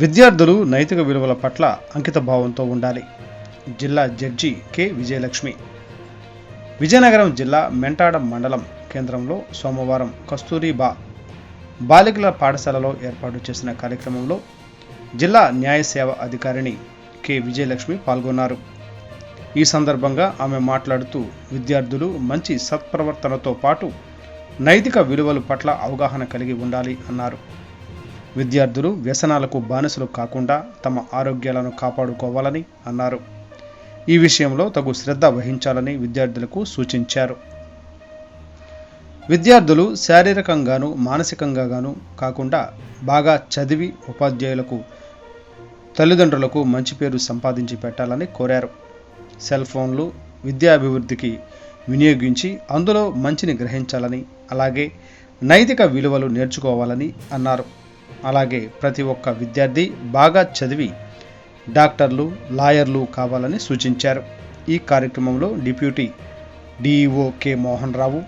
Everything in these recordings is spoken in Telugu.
విద్యార్థులు నైతిక విలువల పట్ల అంకితభావంతో ఉండాలి. జిల్లా జడ్జి కె విజయలక్ష్మి. విజయనగరం జిల్లా మెంటాడ మండలం కేంద్రంలో సోమవారం కస్తూరిబా బాలికల పాఠశాలలో ఏర్పాటు చేసిన కార్యక్రమంలో జిల్లా న్యాయ సేవ అధికారిని కె విజయలక్ష్మి పాల్గొన్నారు. ఈ సందర్భంగా ఆమె మాట్లాడుతూ విద్యార్థులు మంచి సత్ప్రవర్తనతో పాటు నైతిక విలువల పట్ల అవగాహన కలిగి ఉండాలి అన్నారు. విద్యార్థులు వ్యసనాలకు బానిసలు కాకుండా తమ ఆరోగ్యాలను కాపాడుకోవాలని అన్నారు. ఈ విషయంలో తగు శ్రద్ధ వహించాలని విద్యార్థులకు సూచించారు. విద్యార్థులు శారీరకంగాను మానసికంగాను కాకుండా బాగా చదివి ఉపాధ్యాయులకు తల్లిదండ్రులకు మంచి పేరు సంపాదించి పెట్టాలని కోరారు. సెల్ ఫోన్లు విద్యాభివృద్ధికి వినియోగించి అందులో మంచిని గ్రహించాలని, అలాగే నైతిక విలువలు నేర్చుకోవాలని అన్నారు. అలాగే ప్రతి ఒక్క విద్యార్థి బాగా చదివి డాక్టర్లు, లాయర్లు కావాలని సూచించారు. ఈ కార్యక్రమంలో deputy DEO K Mohan Rao,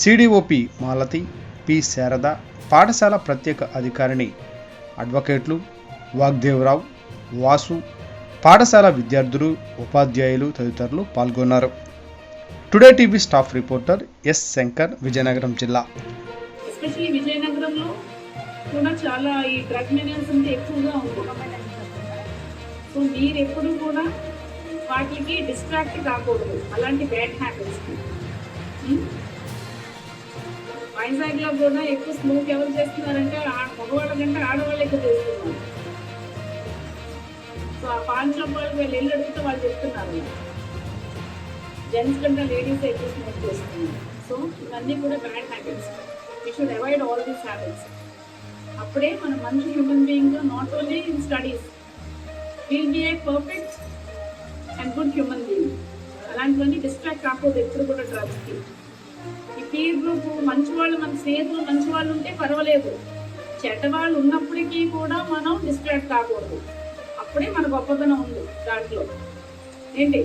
సిడిఓపి Malathi, P Sharada, పాఠశాల ప్రత్యేక అధికారిని అడ్వకేట్లు వాగ్దేవరావు, వాసు, పాఠశాల విద్యార్థులు, ఉపాధ్యాయులు తదితరులు పాల్గొన్నారు. Today TV staff reporter yes Shankar, Vizianagaram జిల్లా. ఎస్పెషల్లీ విజయనగరంలో కూడా చాలా ఈ డ్రగ్ మెనల్స్ అంటే ఎక్కువగా ఉంటుంది. సో మీరు ఎప్పుడు కూడా వాటికి డిస్ట్రాక్ట్ కాకూడదు, అలాంటి బ్యాడ్ హ్యాబిట్స్కి. వైజాగ్లో కూడా ఎక్కువ స్మోక్ ఎవరు చేస్తున్నారంటే మగవాళ్ళ కంటే ఆడవాళ్ళు ఎక్కువ చేస్తున్నారు. సో ఆ పాన్ షాప్ వాళ్ళు వీళ్ళు వెళ్ళి అడిగితే వాళ్ళు చెప్తున్నారు జెంట్స్ కంటే లేడీస్ ఎక్కువ స్మోక్ చేస్తున్నారు. సో ఇవన్నీ కూడా bad habits. We should avoid all these habits. అప్పుడే మన మంచి human being, not only in studies, will be a perfect and good human being. అలాంటివన్నీ డిస్ట్రాక్ట్ కాకూడదు ఎప్పుడు కూడా డ్రగ్స్కి. ఈ పీర్ గ్రూప్ మంచి వాళ్ళు, మన స్నేహితులు మంచి వాళ్ళు ఉంటే పర్వాలేదు, చెడ్డ వాళ్ళు ఉన్నప్పటికీ కూడా మనం డిస్ట్రాక్ట్ కాకూడదు. అప్పుడే మన గొప్పతనం ఉంది దాంట్లో. ఏంటి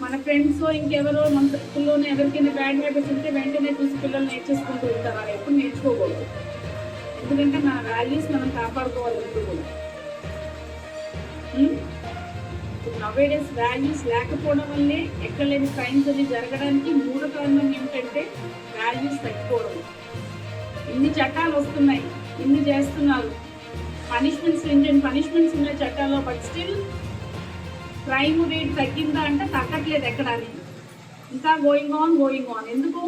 మన ఫ్రెండ్స్ ఇంకెవరో మన పిల్లల్లోనే ఎవరికైనా బ్యాడ్ హ్యాబిట్స్ ఉంటే వెంటనే చూసి పిల్లలు నేర్చేసుకుంటూ ఉంటారు. అలా ఎప్పుడు నేర్చుకోకూడదు. ఎందుకంటే మన వాల్యూస్ మనం కాపాడుకోవాలి ఎప్పుడు కూడా. నవేడేస్ వాల్యూస్ లేకపోవడం వల్లే ఎక్కడ లేని క్రైమ్స్ అన్ని జరగడానికి మూడో కారణం ఏమిటంటే వాల్యూస్ తగ్గిపోవడం. ఇన్ని చట్టాలు వస్తున్నాయి, ఇన్ని చేస్తున్నారు, పనిష్మెంట్స్ ఉన్నాయి చట్టాల్లో, బట్ స్టిల్ క్రైమ్ రేట్ తగ్గిందా అంటే తగ్గట్లేదు. ఎక్కడ ఇంకా గోయింగ్ ఆన్. ఎందుకు?